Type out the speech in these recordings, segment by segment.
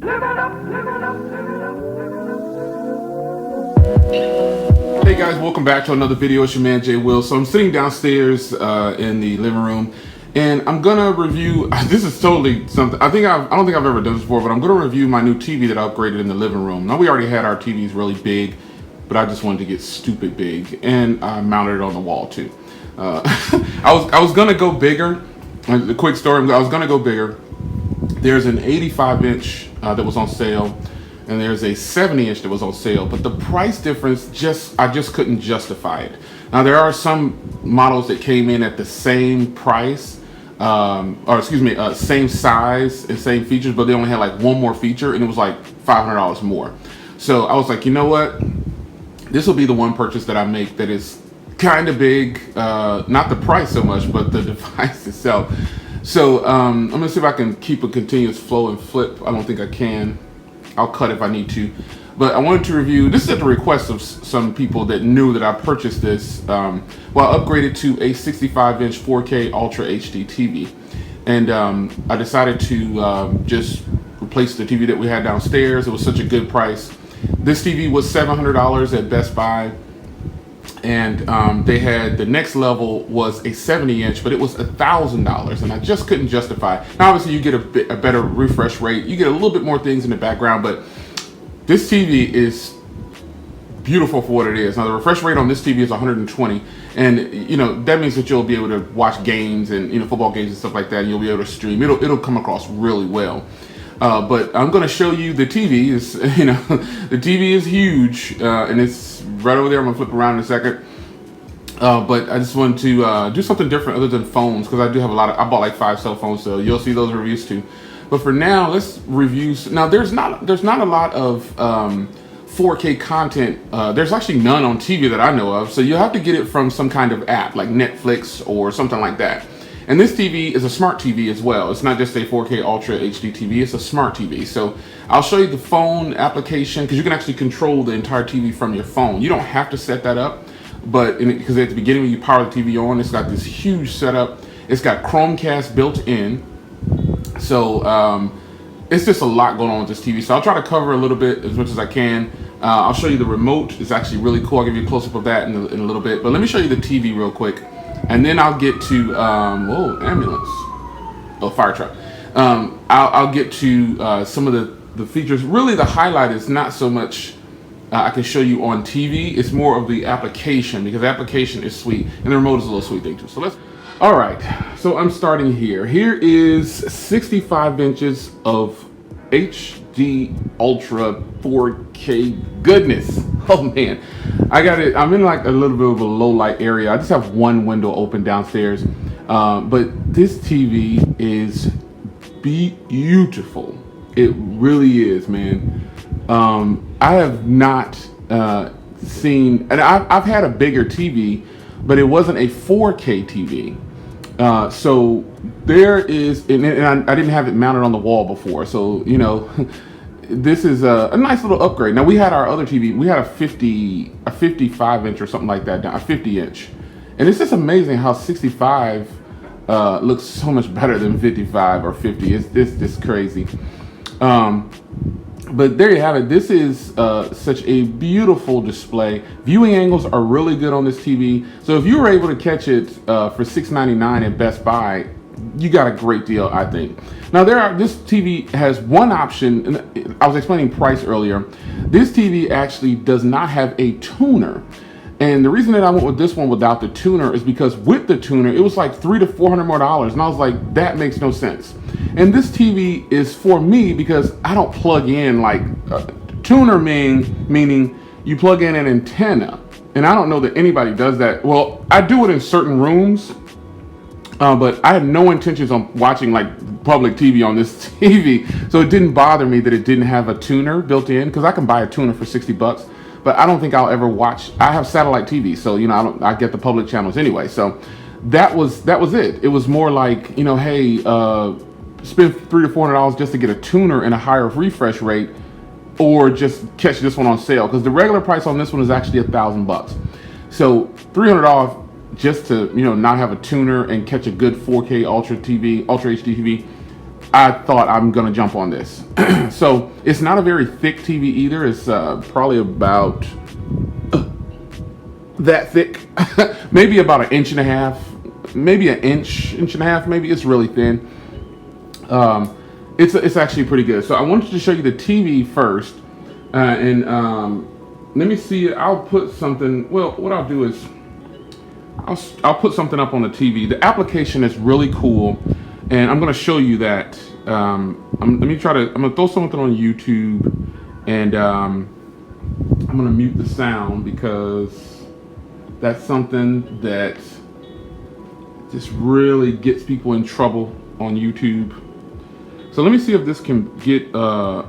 Hey guys, welcome back to another video. It's your man Jay Will. So I'm sitting downstairs in the living room, and I'm gonna review. This is totally something. I don't think I've ever done this before, but I'm gonna review my new TV that I upgraded in the living room. Now we already had our TVs really big, but I just wanted to get stupid big, and I mounted it on the wall too. I was gonna go bigger. A quick story. I was gonna go bigger. There's an 85-inch that was on sale, and there's a 70-inch that was on sale, but the price difference I just couldn't justify it. Now there are some models that came in at the same price, same size and same features, but they only had like one more feature, and it was like $500 more. So I was like, you know what? This will be the one purchase that I make that is kind of big, not the price so much, but the device itself. So I'm gonna see if I can keep a continuous flow and flip. I don't think I can. I'll cut if I need to. But I wanted to review, this is at the request of some people that knew that I purchased this, I upgraded to a 65-inch 4K Ultra HD TV. And I decided to just replace the TV that we had downstairs. It was such a good price. This TV was $700 at Best Buy. And they had, the next level was a 70-inch, but it was $1,000, and I just couldn't justify it. Now, obviously, you get a better refresh rate. You get a little bit more things in the background, but this TV is beautiful for what it is. Now, the refresh rate on this TV is 120, and you know that means that you'll be able to watch games and football games and stuff like that, and you'll be able to stream. It'll come across really well. But I'm going to show you the TV. The TV is huge, and it's right over there. I'm going to flip around in a second. But I just wanted to do something different other than phones, because I do have I bought like 5 cell phones, so you'll see those reviews too. But for now, let's review. Now, there's not a lot of 4K content. There's actually none on TV that I know of, so you'll have to get it from some kind of app like Netflix or something like that. And this TV is a smart TV as well. It's not just a 4K Ultra HD TV, it's a smart TV. So I'll show you the phone application, because you can actually control the entire TV from your phone. You don't have to set that up, but because at the beginning when you power the TV on, it's got this huge setup. It's got Chromecast built in. So it's just a lot going on with this TV. So I'll try to cover a little bit as much as I can. I'll show you the remote. It's actually really cool. I'll give you a close-up of that in a little bit. But let me show you the TV real quick. And then I'll get to, ambulance. Oh, fire truck. I'll get to some of the features. Really, the highlight is not so much I can show you on TV. It's more of the application, because the application is sweet. And the remote is a little sweet thing too. So all right. So I'm starting here. Here is 65 inches of HD Ultra 4K goodness. Oh man, I got it. I'm in like a little bit of a low light area. I just have one window open downstairs, but this TV is beautiful. It really is, man. I have not seen, and I've had a bigger TV, but it wasn't a 4K TV. So there is, and I didn't have it mounted on the wall before, so this is a nice little upgrade. Now we had our other TV, we had a 55-inch or something like that, a 50-inch, and it's just amazing how 65 looks so much better than 55 or 50. It's just crazy. But there you have it. This is such a beautiful display. Viewing angles are really good on this TV. So if you were able to catch it for $6.99 at Best Buy, you got a great deal, I think. Now this TV has one option, and I was explaining price earlier. This TV actually does not have a tuner. And the reason that I went with this one without the tuner is because with the tuner, it was like $300 to $400 more. And I was like, that makes no sense. And this TV is for me because I don't plug in like tuner meaning you plug in an antenna. And I don't know that anybody does that. Well, I do it in certain rooms, but I had no intentions on watching like public TV on this TV. So it didn't bother me that it didn't have a tuner built in, because I can buy a tuner for $60. But I don't think I'll ever watch. I have satellite TV, so I get the public channels anyway. So that was it. It was more like, hey, spend $300 to $400 just to get a tuner and a higher refresh rate, or just catch this one on sale, because the regular price on this one is actually $1,000. So $300 just to not have a tuner and catch a good 4K Ultra HD TV. I thought I'm gonna jump on this. So it's not a very thick TV either. It's probably about that thick, maybe about 1.5 inches, maybe an inch and a half. Maybe it's really thin. It's actually pretty good. So I wanted to show you the TV first, and let me see. I'll put something. Well, what I'll do is I'll put something up on the TV. The application is really cool, and I'm going to show you that. I'm going to throw something on YouTube, and I'm going to mute the sound because that's something that just really gets people in trouble on YouTube. So let me see if this can get a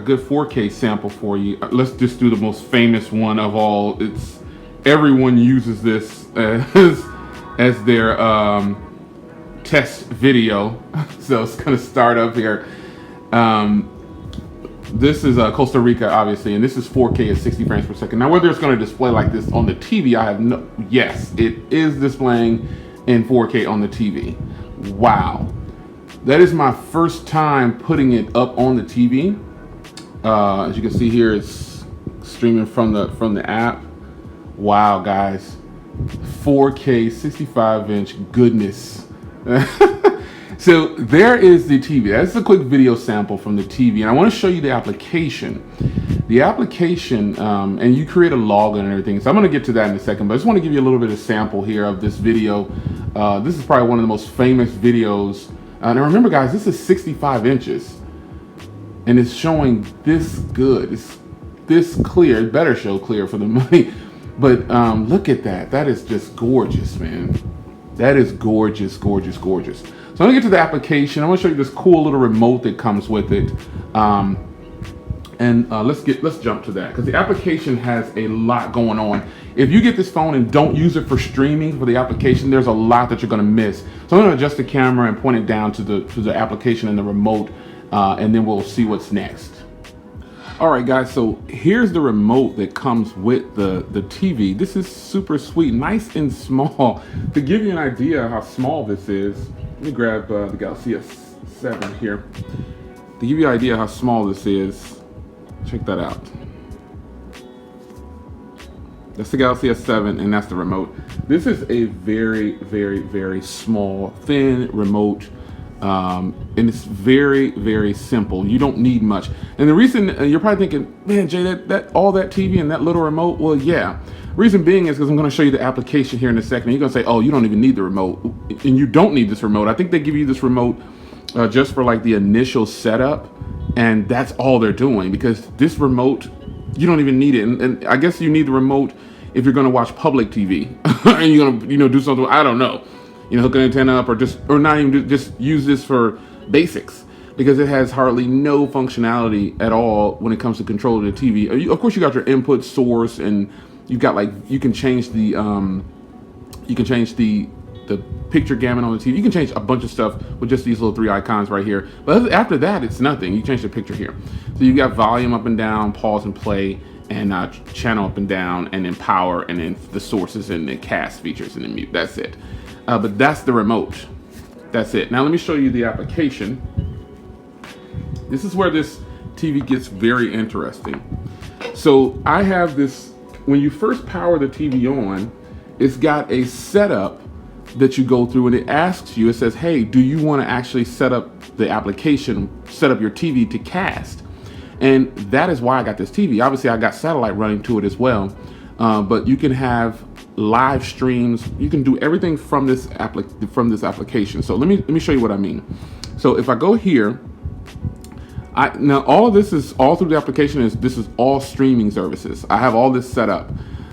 good 4K sample for you. Let's just do the most famous one of all. Everyone uses this as their test video. So it's gonna start up here. This is Costa Rica, obviously, and this is 4K at 60 frames per second. Now, whether it's gonna display like this on the TV, yes, it is displaying in 4K on the TV. Wow. That is my first time putting it up on the TV. As you can see here, it's streaming from the app. Wow, guys, 4K 65-inch goodness. So there is the TV. That's a quick video sample from the TV, and I want to show you the application. The application, and you create a login and everything. So I'm going to get to that in a second, but I just want to give you a little bit of sample here of this video. This is probably one of the most famous videos. And remember, guys, this is 65 inches, and it's showing this good. It's this clear. It better show clear for the money. But look at that. That is just gorgeous, man. That is gorgeous, gorgeous, gorgeous. So I'm gonna get to the application. I want to show you this cool little remote that comes with it. Let's jump to that because the application has a lot going on. If you get this phone and don't use it for streaming for the application, there's a lot that you're going to miss. So I'm going to adjust the camera and point it down to the application and the remote, and then we'll see what's next. All right, guys. So here's the remote that comes with the TV. This is super sweet, nice and small. To give you an idea how small this is, let me grab the Galaxy S7 here. To give you an idea how small this is, check that out. That's the Galaxy S7, and that's the remote. This is a very, very, very small, thin remote, and it's very, very simple. You don't need much. And the reason you're probably thinking, man, Jay, all that TV and that little remote. Well, yeah. Reason being is because I'm going to show you the application here in a second. And you're going to say, oh, you don't even need the remote, and you don't need this remote. I think they give you this remote just for like the initial setup, and that's all they're doing because this remote, you don't even need it. And I guess you need the remote if you're going to watch public TV and you're going to, do something, I don't know, hook an antenna up or not even just use this for basics because it has hardly no functionality at all when it comes to controlling the TV. Of course, you got your input source and you've got you can change the picture gamut on the TV. You can change a bunch of stuff with just these little 3 icons right here. But after that, it's nothing. You change the picture here. So you got volume up and down, pause and play, and channel up and down, and then power, and then the sources and the cast features and the mute. That's it. But that's the remote. That's it. Now let me show you the application. This is where this TV gets very interesting. So I have this, when you first power the TV on, it's got a setup that you go through, and it asks you, it says, hey, do you want to actually set up the application, set up your TV to cast? And that is why I got this TV. Obviously, I got satellite running to it as well, but you can have live streams. You can do everything from this application. So let me show you what I mean. So if I go here, now all of this is all through the application. This is all streaming services. I have all this set up.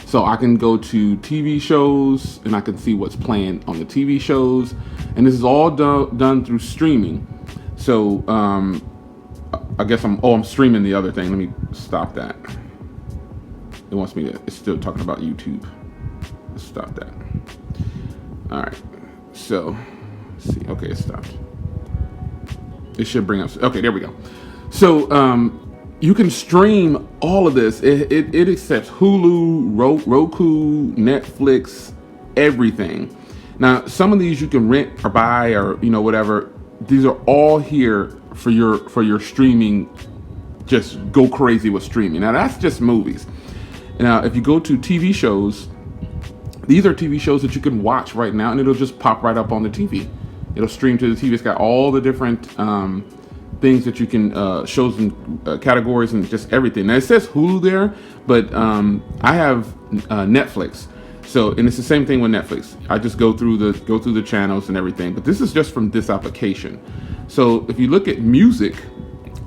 So I can go to TV shows and I can see what's playing on the TV shows. And this is all done through streaming. So I guess I'm streaming the other thing. Let me stop that. It wants me to, it's still talking about YouTube. Let's stop that. All right. So let's see. Okay, it stopped. It should bring up, okay, there we go. So you can stream all of this. It accepts Hulu, Roku, Netflix, everything. Now, some of these you can rent or buy or, whatever. these are all here for your streaming. Just go crazy with streaming. Now that's just movies. Now if you go to TV shows, these are TV shows that you can watch right now, and it'll just pop right up on the TV. It'll stream to the TV. It's got all the different things that you can, shows and categories and just everything. Now it says Hulu there, but I have Netflix. So, and it's the same thing with Netflix. I just go through the channels and everything. But this is just from this application. So if you look at music,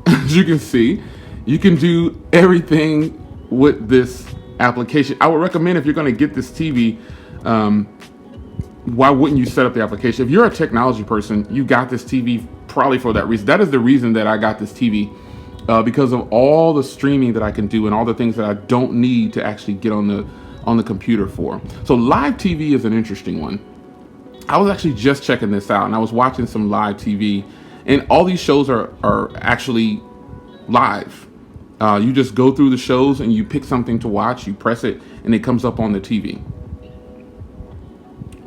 as you can see, you can do everything with this application. I would recommend, if you're going to get this TV, why wouldn't you set up the application? If you're a technology person, you got this TV probably for that reason. That is the reason that I got this TV, because of all the streaming that I can do and all the things that I don't need to actually get on the computer for. So live TV is an interesting one. I was actually just checking this out, and I was watching some live TV, and all these shows are actually live. You just go through the shows and you pick something to watch, you press it, and it comes up on the TV.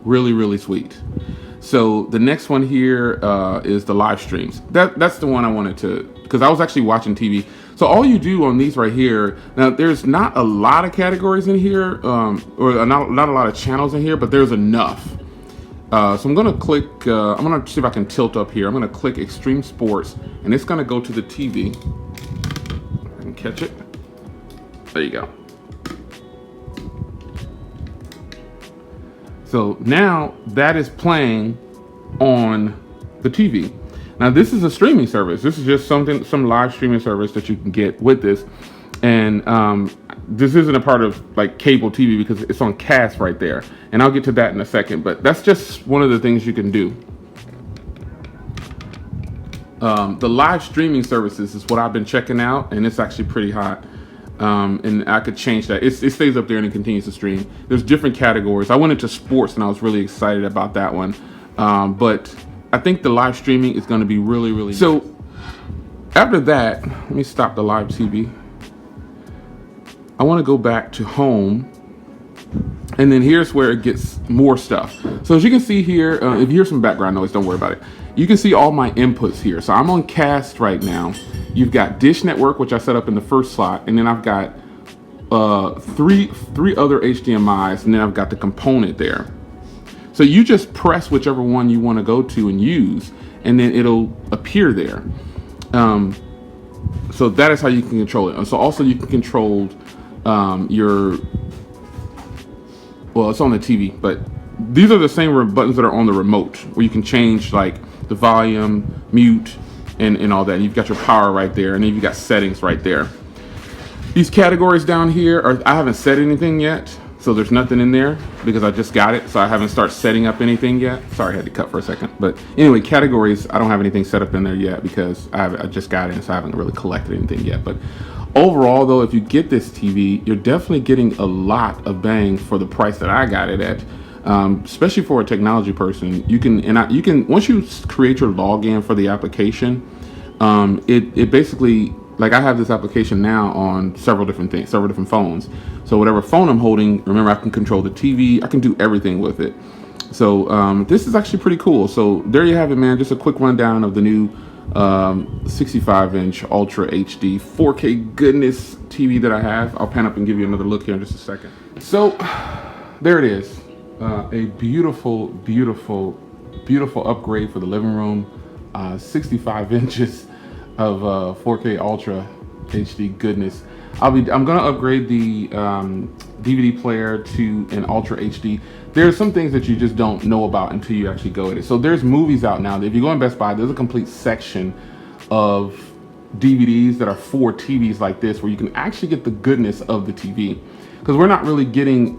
Really, really sweet. So the next one here is the live streams. That's the one I wanted to, because I was actually watching TV. So all you do on these right here, now there's not a lot of categories in here, or not a lot of channels in here, but there's enough. So I'm gonna click, I'm gonna see if I can tilt up here. I'm gonna click Extreme Sports, and it's gonna go to the TV. I can catch it. There you go. So now that is playing on the TV. Now this is a streaming service. This is just some live streaming service that you can get with this. And this isn't a part of like cable TV because it's on Cast right there. And I'll get to that in a second, but that's just one of the things you can do. The live streaming services is what I've been checking out, and it's actually pretty hot. And I could change that. It stays up there and it continues to stream. There's different categories. I went into sports and I was really excited about that one. But I think the live streaming is going to be really, really so nice. After that, let me stop the live TV. I want to go back to home. And then here's where it gets more stuff. So as you can see here, if you hear some background noise, don't worry about it. You can see all my inputs here. So I'm on Cast right now. You've got Dish Network, which I set up in the first slot, and then I've got three other HDMIs, and then I've got the component there. So you just press whichever one you want to go to and use, and then it'll appear there. So that is how you can control it. And so also you can control well, it's on the TV, but these are the same buttons that are on the remote, where you can change like the volume, mute, and all that. You've got your power right there, and then you've got settings right there. These categories down here I haven't set anything yet, so there's nothing in there because I just got it, so I haven't started setting up anything yet. Sorry, I had to cut for a second. But anyway, categories, I don't have anything set up in there yet because I just got it, so I haven't really collected anything yet. But overall, though, if you get this TV, you're definitely getting a lot of bang for the price that I got it at. Especially for a technology person, you can once you create your login for the application, it basically, like I have this application now on several different phones. So whatever phone I'm holding, remember I can control the TV, I can do everything with it. So this is actually pretty cool. So there you have it, man. Just a quick rundown of the new 65-inch Ultra HD 4K goodness TV that I have. I'll pan up and give you another look here in just a second. So there it is. A beautiful, beautiful, beautiful upgrade for the living room. 65 inches of 4K Ultra HD goodness. I'm gonna upgrade the DVD player to an Ultra HD. There's some things that you just don't know about until you actually go at it. So there's movies out now. If you go in Best Buy, there's a complete section of DVDs that are for TVs like this, where you can actually get the goodness of the TV. Because we're not really getting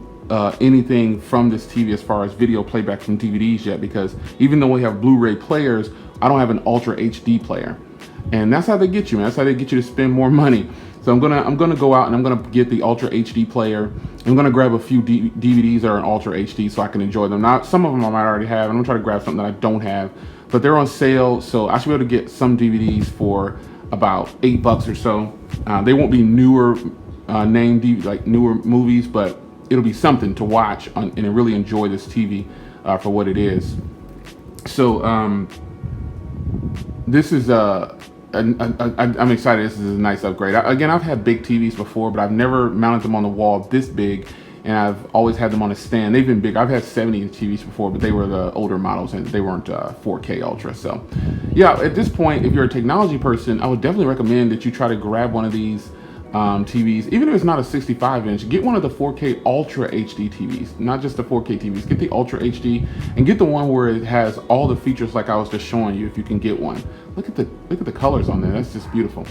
anything from this TV as far as video playback from DVDs yet, because even though we have Blu-ray players, I don't have an Ultra HD player. And that's how they get you, man. That's how they get you to spend more money. So I'm gonna go out and I'm gonna get the Ultra HD player. I'm gonna grab a few DVDs that are in Ultra HD so I can enjoy them. Now, some of them I might already have, and I'm gonna try to grab something that I don't have, but they're on sale, so I should be able to get some DVDs for about $8 or so. They won't be newer like newer movies, but it'll be something to watch and really enjoy this TV for what it is. So this is I'm excited. This is a nice upgrade. Again, I've had big TVs before, but I've never mounted them on the wall this big, and I've always had them on a stand. They've been big. I've had 70-inch TVs before, but they were the older models and they weren't 4K Ultra. So yeah, at this point, if you're a technology person, I would definitely recommend that you try to grab one of these TVs. Even if it's not a 65-inch, get one of the 4K Ultra HD TVs, not just the 4K TVs. Get the Ultra HD and get the one where it has all the features like I was just showing you, if you can get one. Look at the colors on there. That's just beautiful.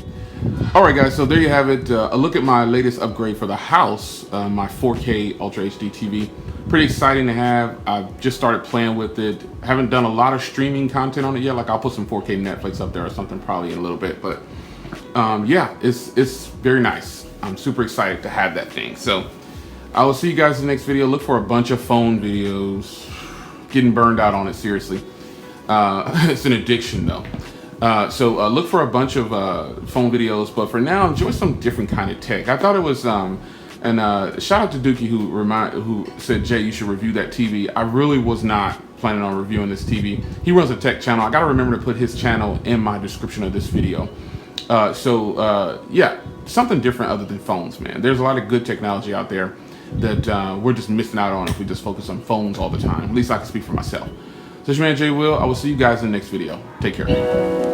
All right, guys, so there you have it. A look at my latest upgrade for the house, my 4K Ultra HD TV. Pretty exciting to have. I've just started playing with it. Haven't done a lot of streaming content on it yet. Like, I'll put some 4K Netflix up there or something probably in a little bit, but yeah, it's very nice. I'm super excited to have that thing. So I will see you guys in the next video. Look for a bunch of phone videos. Getting burned out on it, seriously. It's an addiction though. So look for a bunch of phone videos, but for now, enjoy some different kind of tech. I thought it was, and shout out to Dookie who said, Jay, you should review that TV. I really was not planning on reviewing this TV. He runs a tech channel. I gotta remember to put his channel in my description of this video. Yeah, something different other than phones, man. There's a lot of good technology out there that we're just missing out on if we just focus on phones all the time. At least I can speak for myself. So it's your man Jay Will. I will see you guys in the next video. Take care.